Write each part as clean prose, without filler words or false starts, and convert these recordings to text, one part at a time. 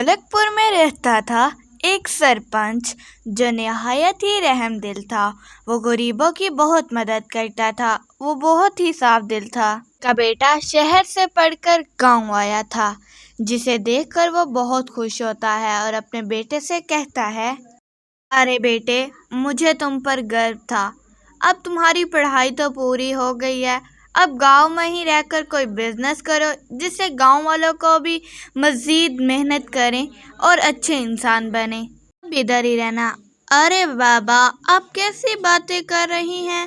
ملکپور میں رہتا تھا ایک سرپنچ جو نہایت ہی رحم دل تھا۔ وہ غریبوں کی بہت مدد کرتا تھا۔ وہ بہت ہی صاف دل تھا۔ کا بیٹا شہر سے پڑھ کر گاؤں آیا تھا، جسے دیکھ کر وہ بہت خوش ہوتا ہے اور اپنے بیٹے سے کہتا ہے، ارے بیٹے، مجھے تم پر گرو تھا۔ اب تمہاری پڑھائی تو پوری ہو گئی ہے، اب گاؤں میں ہی رہ کر کوئی بزنس کرو جس سے گاؤں والوں کو بھی مزید محنت کریں اور اچھے انسان بنیں۔ اب ادھر ہی رہنا۔ ارے بابا، آپ کیسی باتیں کر رہی ہیں؟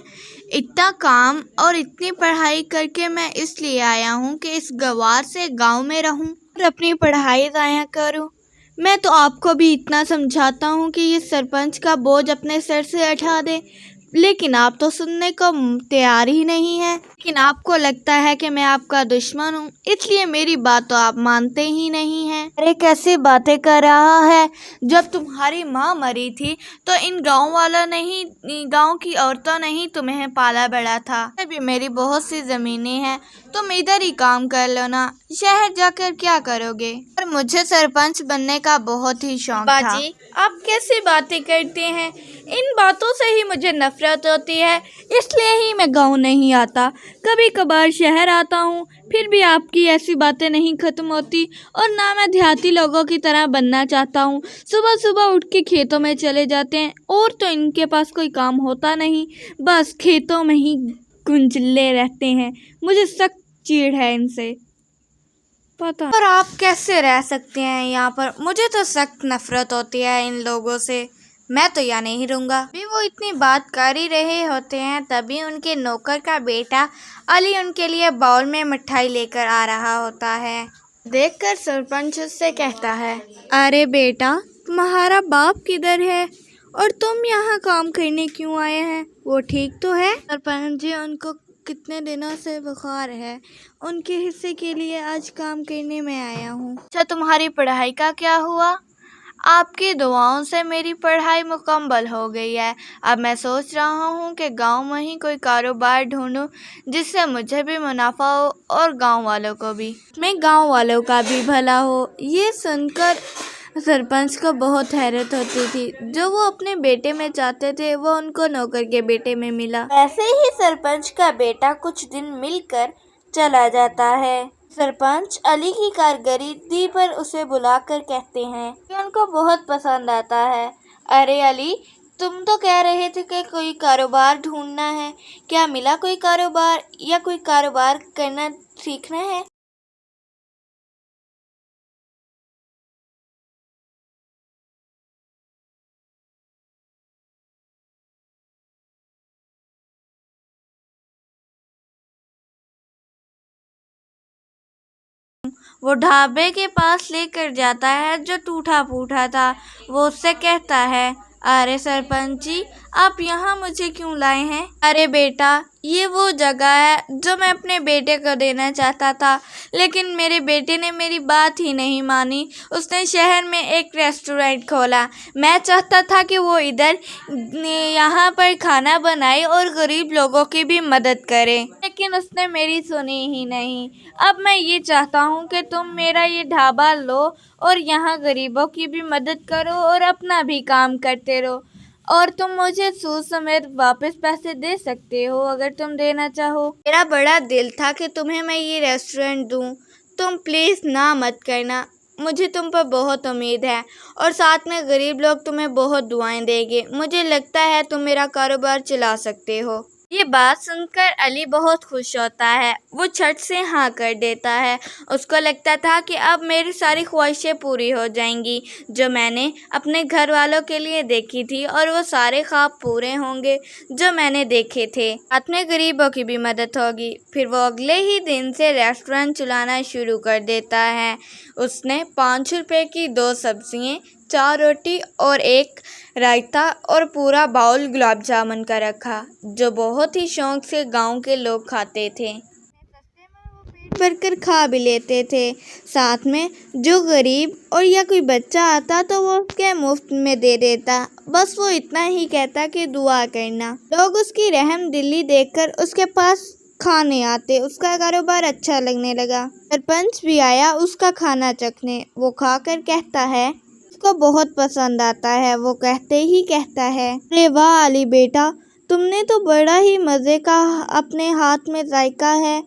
اتنا کام اور اتنی پڑھائی کر کے میں اس لیے آیا ہوں کہ اس گوار سے گاؤں میں رہوں اور اپنی پڑھائی ضائع کروں۔ میں تو آپ کو بھی اتنا سمجھاتا ہوں کہ یہ سرپنچ کا بوجھ اپنے سر سے اٹھا دے، لیکن آپ تو سننے کو تیار ہی نہیں ہیں۔ لیکن آپ کو لگتا ہے کہ میں آپ کا دشمن ہوں، اس لیے میری بات تو آپ مانتے ہی نہیں ہیں۔ ارے کیسی باتیں کر رہا ہے؟ جب تمہاری ماں مری تھی تو ان گاؤں والوں نے ہی، گاؤں کی عورتوں نے ہی تمہیں پالا بڑا تھا۔ ابھی میری بہت سی زمینیں ہیں، تم ادھر ہی کام کر لو نا، شہر جا کر کیا کرو گے؟ اور مجھے سرپنچ بننے کا بہت ہی شوق تھا۔ باجی، آپ کیسی باتیں کرتے ہیں؟ ان باتوں سے ہی مجھے نفرت ہوتی ہے، اس لیے ہی میں گاؤں نہیں آتا، کبھی کبھار شہر آتا ہوں، پھر بھی آپ کی ایسی باتیں نہیں ختم ہوتی۔ اور نہ میں دیہاتی لوگوں کی طرح بننا چاہتا ہوں، صبح صبح اٹھ کے کھیتوں میں چلے جاتے ہیں، اور تو ان کے پاس کوئی کام ہوتا نہیں، بس کھیتوں میں ہی گنجلے رہتے ہیں۔ مجھے سخت چیڑ ہے ان سے، پتہ۔ اور آپ کیسے رہ سکتے ہیں یہاں پر؟ مجھے تو سخت نفرت ہوتی ہے ان لوگوں سے، میں تو یہاں نہیں رہوں گا۔ ابھی وہ اتنی بات کر ہی رہے ہوتے ہیں، تبھی ان کے نوکر کا بیٹا علی ان کے لیے باؤل میں مٹھائی لے کر آ رہا ہوتا ہے۔ دیکھ کر سرپنچ اس سے کہتا ہے، ارے بیٹا، تمہارا باپ کدھر ہے اور تم یہاں کام کرنے کیوں آئے ہیں؟ وہ ٹھیک تو ہے؟ سرپنچ جی، ان کو کتنے دنوں سے بخار ہے، ان کے حصے کے لیے آج کام کرنے میں آیا ہوں۔ اچھا، تمہاری پڑھائی کا کیا ہوا؟ آپ کی دعاؤں سے میری پڑھائی مکمل ہو گئی ہے۔ اب میں سوچ رہا ہوں کہ گاؤں میں ہی کوئی کاروبار ڈھونڈوں جس سے مجھے بھی منافع ہو اور گاؤں والوں کو بھی، میں گاؤں والوں کا بھی بھلا ہو۔ یہ سن کر سرپنچ کو بہت حیرت ہوتی تھی۔ جو وہ اپنے بیٹے میں چاہتے تھے وہ ان کو نوکر کے بیٹے میں ملا۔ ایسے ہی سرپنچ کا بیٹا کچھ دن مل کر چلا جاتا ہے۔ سرپنچ علی کی کارکردگی پر اسے بلا کر کہتے ہیں کہ ان کو بہت پسند آتا ہے۔ ارے علی، تم تو کہہ رہے تھے کہ کوئی کاروبار ڈھونڈنا ہے، کیا ملا کوئی کاروبار یا کوئی کاروبار کرنا سیکھنا ہے؟ وہ ڈھابے کے پاس لے کر جاتا ہے جو ٹوٹا پھوٹا تھا۔ وہ اس سے کہتا ہے، ارے سرپنچ جی، آپ یہاں مجھے کیوں لائے ہیں؟ ارے بیٹا، یہ وہ جگہ ہے جو میں اپنے بیٹے کو دینا چاہتا تھا، لیکن میرے بیٹے نے میری بات ہی نہیں مانی۔ اس نے شہر میں ایک ریسٹورینٹ کھولا۔ میں چاہتا تھا کہ وہ ادھر یہاں پر کھانا بنائے اور غریب لوگوں کی بھی مدد کرے، لیکن اس نے میری سنی ہی نہیں۔ اب میں یہ چاہتا ہوں کہ تم میرا یہ ڈھابا لو اور یہاں غریبوں کی بھی مدد کرو اور اپنا بھی کام کرتے رہو، اور تم مجھے سود سمیت واپس پیسے دے سکتے ہو اگر تم دینا چاہو۔ میرا بڑا دل تھا کہ تمہیں میں یہ ریسٹورینٹ دوں، تم پلیز نہ مت کرنا، مجھے تم پر بہت امید ہے، اور ساتھ میں غریب لوگ تمہیں بہت دعائیں دیں گے۔ مجھے لگتا ہے تم میرا کاروبار چلا سکتے ہو۔ یہ بات سن کر علی بہت خوش ہوتا ہے۔ وہ چھٹ سے ہاں کر دیتا ہے۔ اس کو لگتا تھا کہ اب میری ساری خواہشیں پوری ہو جائیں گی جو میں نے اپنے گھر والوں کے لیے دیکھی تھی، اور وہ سارے خواب پورے ہوں گے جو میں نے دیکھے تھے۔ ساتھ میں غریبوں کی بھی مدد ہوگی۔ پھر وہ اگلے ہی دن سے ریسٹورینٹ چلانا شروع کر دیتا ہے۔ اس نے 5 روپے کی 2 سبزیاں، 4 روٹی اور 1 رائتا اور پورا باؤل گلاب جامن کا رکھا، جو بہت ہی شوق سے گاؤں کے لوگ کھاتے تھے۔ پیٹ بھر کر کھا بھی لیتے تھے۔ ساتھ میں جو غریب اور یا کوئی بچہ آتا تو وہ اس کے مفت میں دے دیتا، بس وہ اتنا ہی کہتا کہ دعا کرنا۔ لوگ اس کی رحم دلی دیکھ کر اس کے پاس کھانے آتے، اس کا کاروبار اچھا لگنے لگا۔ سرپنچ بھی آیا اس کا کھانا چکھنے، وہ کھا کر کہتا ہے اس کو بہت پسند آتا ہے۔ وہ کہتے ہی کہتا ہے، ارے واہ علی بیٹا، تم نے تو بڑا ہی مزے کا اپنے ہاتھ میں ذائقہ ہے،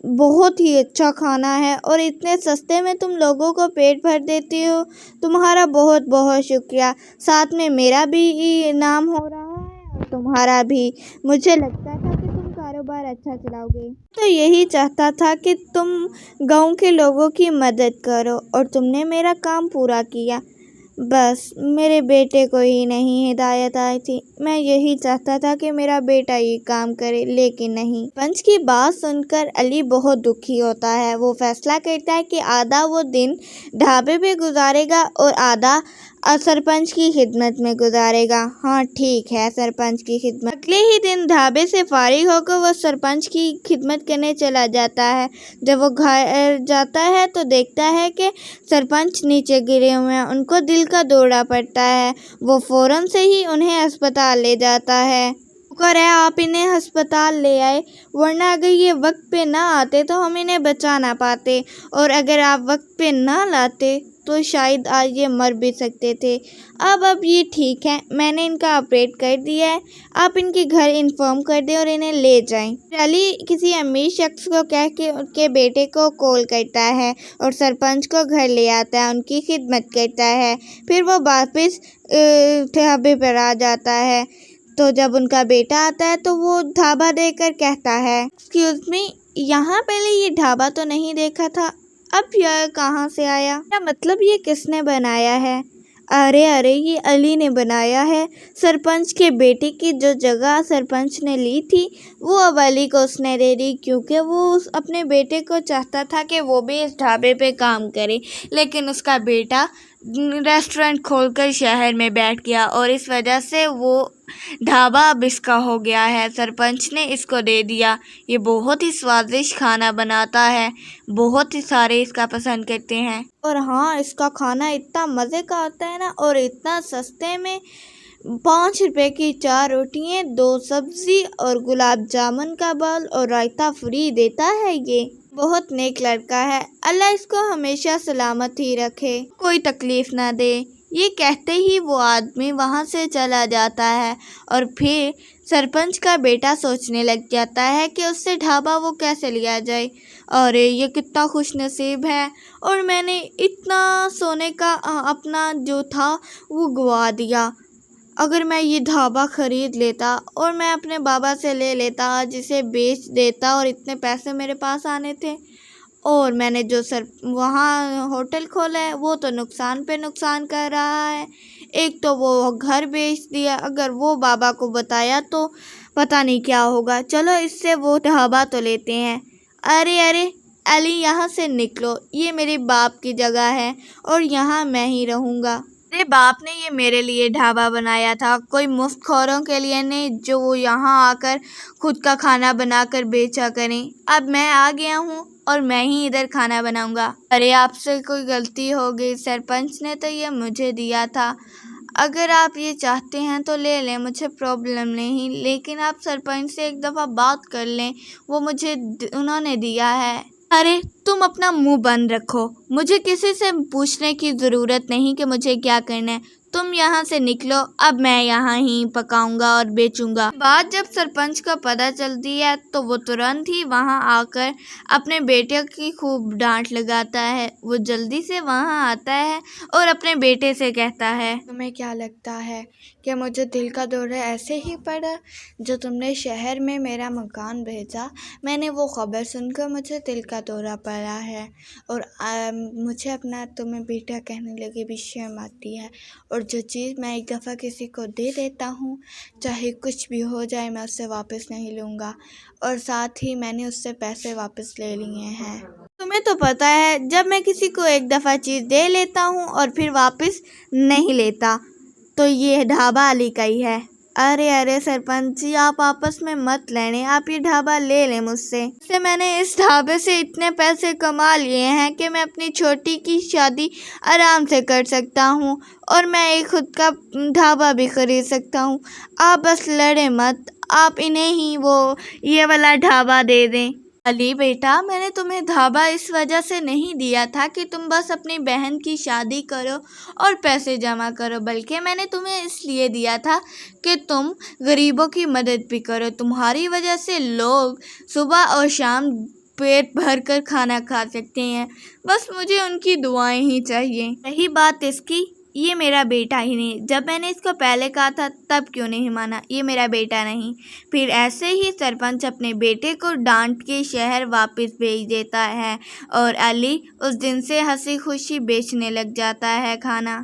بہت ہی اچھا کھانا ہے اور اتنے سستے میں تم لوگوں کو پیٹ بھر دیتی ہو، تمہارا بہت بہت شکریہ، ساتھ میں میرا بھی نام ہو رہا ہے اور تمہارا بھی۔ مجھے لگتا تھا کہ تم کاروبار اچھا چلاؤ گے، تو یہی چاہتا تھا کہ تم گاؤں کے لوگوں کی مدد کرو اور تم نے میرا کام پورا کیا۔ بس میرے بیٹے کو ہی نہیں ہدایت آئی تھی، میں یہی چاہتا تھا کہ میرا بیٹا یہ کام کرے، لیکن نہیں۔ پنچ کی بات سن کر علی بہت دکھی ہوتا ہے۔ وہ فیصلہ کرتا ہے کہ آدھا وہ دن ڈھابے پہ گزارے گا اور آدھا سرپنچ کی خدمت میں گزارے گا۔ ہاں ٹھیک ہے، سرپنچ کی خدمت۔ اگلے ہی دن ڈھابے سے فارغ ہو کر وہ سرپنچ کی خدمت کرنے چلا جاتا ہے۔ جب وہ گھر جاتا ہے تو دیکھتا ہے کہ سرپنچ نیچے گرے ہوئے ہیں، ان کو دل کا دورہ پڑتا ہے۔ وہ فوراً سے ہی انہیں ہسپتال لے جاتا ہے۔ شکر ہے آپ انہیں ہسپتال لے آئے، ورنہ اگر یہ وقت پہ نہ آتے تو ہم انہیں بچا نہ پاتے، اور اگر آپ وقت پہ نہ لاتے تو شاید آج یہ مر بھی سکتے تھے۔ اب یہ ٹھیک ہے، میں نے ان کا آپریٹ کر دیا ہے، آپ ان کے گھر انفارم کر دیں اور انہیں لے جائیں۔ علی کسی امیر شخص کو کہہ کے ان کے بیٹے کو کال کرتا ہے اور سرپنچ کو گھر لے آتا ہے، ان کی خدمت کرتا ہے۔ پھر وہ واپس ڈھابے پر آ جاتا ہے، تو جب ان کا بیٹا آتا ہے تو وہ ڈھابا دیکھ کر کہتا ہے، ایکسکیوز می، یہاں پہلے یہ ڈھابا تو نہیں دیکھا تھا، اب یہ کہاں سے آیا؟ کیا مطلب یہ کس نے بنایا ہے؟ ارے یہ علی نے بنایا ہے۔ سرپنچ کے بیٹے کی جو جگہ سرپنچ نے لی تھی وہ اب علی کو اس نے دے دی، کیونکہ وہ اپنے بیٹے کو چاہتا تھا کہ وہ بھی اس ڈھابے پہ کام کرے، لیکن اس کا بیٹا ریسٹورنٹ کھول کر شہر میں بیٹھ گیا اور اس وجہ سے وہ ڈھابا اب اس کا ہو گیا ہے۔ سرپنچ نے اس کو دے دیا۔ یہ بہت ہی سوادشٹ کھانا بناتا ہے، بہت ہی سارے اس کا پسند کرتے ہیں، اور ہاں اس کا کھانا اتنا مزے کا ہوتا ہے نا، اور اتنا سستے میں 5 روپے کی 4 روٹیاں، 2 سبزی اور گلاب جامن کا بال اور رائتا فری دیتا ہے۔ یہ بہت نیک لڑکا ہے، اللہ اس کو ہمیشہ سلامت ہی رکھے، کوئی تکلیف نہ دے۔ یہ کہتے ہی وہ آدمی وہاں سے چلا جاتا ہے، اور پھر سرپنچ کا بیٹا سوچنے لگ جاتا ہے کہ اس سے ڈھابا وہ کیسے لیا جائے۔ ارے یہ کتنا خوش نصیب ہے، اور میں نے اتنا سونے کا اپنا جو تھا وہ گوا دیا۔ اگر میں یہ ڈھابا خرید لیتا اور میں اپنے بابا سے لے لیتا، جسے بیچ دیتا، اور اتنے پیسے میرے پاس آنے تھے، اور میں نے جو وہاں ہوٹل کھولا ہے وہ تو نقصان پہ نقصان کر رہا ہے۔ ایک تو وہ گھر بیچ دیا، اگر وہ بابا کو بتایا تو پتہ نہیں کیا ہوگا، چلو اس سے وہ ڈھابا تو لیتے ہیں۔ ارے علی یہاں سے نکلو، یہ میرے باپ کی جگہ ہے اور یہاں میں ہی رہوں گا۔ میرے باپ نے یہ میرے لیے ڈھابا بنایا تھا، کوئی مفت خوروں کے لیے نہیں جو وہ یہاں آ کر خود کا کھانا بنا کر بیچا کریں۔ اب میں آ گیا ہوں اور میں ہی ادھر کھانا بناؤں گا۔ ارے آپ سے کوئی غلطی ہو گئی، سرپنچ نے تو یہ مجھے دیا تھا، اگر آپ یہ چاہتے ہیں تو لے لیں، مجھے پرابلم نہیں، لیکن آپ سرپنچ سے ایک دفعہ بات کر لیں، وہ مجھے انہوں نے دیا ہے۔ ارے تم اپنا منہ بند رکھو، مجھے کسی سے پوچھنے کی ضرورت نہیں کہ مجھے کیا کرنا ہے، تم یہاں سے نکلو، اب میں یہاں ہی پکاؤں گا اور بیچوں گا۔ بات جب سرپنچ کو پتہ چلتی ہے تو وہ ترنت ہی وہاں آ کر اپنے بیٹے کی خوب ڈانٹ لگاتا ہے۔ وہ جلدی سے وہاں آتا ہے اور اپنے بیٹے سے کہتا ہے، تمہیں کیا لگتا ہے کہ مجھے دل کا دورہ ایسے ہی پڑا؟ جو تم نے شہر میں میرا مکان بھیجا، میں نے وہ خبر سن کر مجھے دل کا دورہ پڑا ہے، اور مجھے اپنا تمہیں بیٹا کہنے لگے بھی شرم آتی ہے، اور جو چیز میں ایک دفعہ کسی کو دے دیتا ہوں، چاہے کچھ بھی ہو جائے، میں اسے واپس نہیں لوں گا، اور ساتھ ہی میں نے اس سے پیسے واپس لے لیے ہیں۔ تمہیں تو پتہ ہے جب میں کسی کو ایک دفعہ چیز دے لیتا ہوں اور پھر واپس نہیں لیتا تو یہ ڈھابا علی کا ہی ہے۔ ارے سرپنچ جی، آپ آپس میں مت لڑیں، آپ یہ ڈھابا لے لیں مجھ سے میں نے اس ڈھابے سے اتنے پیسے کما لیے ہیں کہ میں اپنی چھوٹی کی شادی آرام سے کر سکتا ہوں، اور میں ایک خود کا ڈھابا بھی خرید سکتا ہوں۔ آپ بس لڑیں مت، آپ انہیں ہی یہ والا ڈھابا دے دیں۔ علی بیٹا، میں نے تمہیں ڈھابا اس وجہ سے نہیں دیا تھا کہ تم بس اپنی بہن کی شادی کرو اور پیسے جمع کرو، بلکہ میں نے تمہیں اس لیے دیا تھا کہ تم غریبوں کی مدد بھی کرو۔ تمہاری وجہ سے لوگ صبح اور شام پیٹ بھر کر کھانا کھا سکتے ہیں۔ بس مجھے ان کی دعائیں ہی چاہیے۔ رہی بات اس کی، یہ میرا بیٹا ہی نہیں، جب میں نے اس کو پہلے کہا تھا تب کیوں نہیں مانا؟ یہ میرا بیٹا نہیں۔ پھر ایسے ہی سرپنچ اپنے بیٹے کو ڈانٹ کے شہر واپس بھیج دیتا ہے اور علی اس دن سے ہنسی خوشی بیچنے لگ جاتا ہے کھانا۔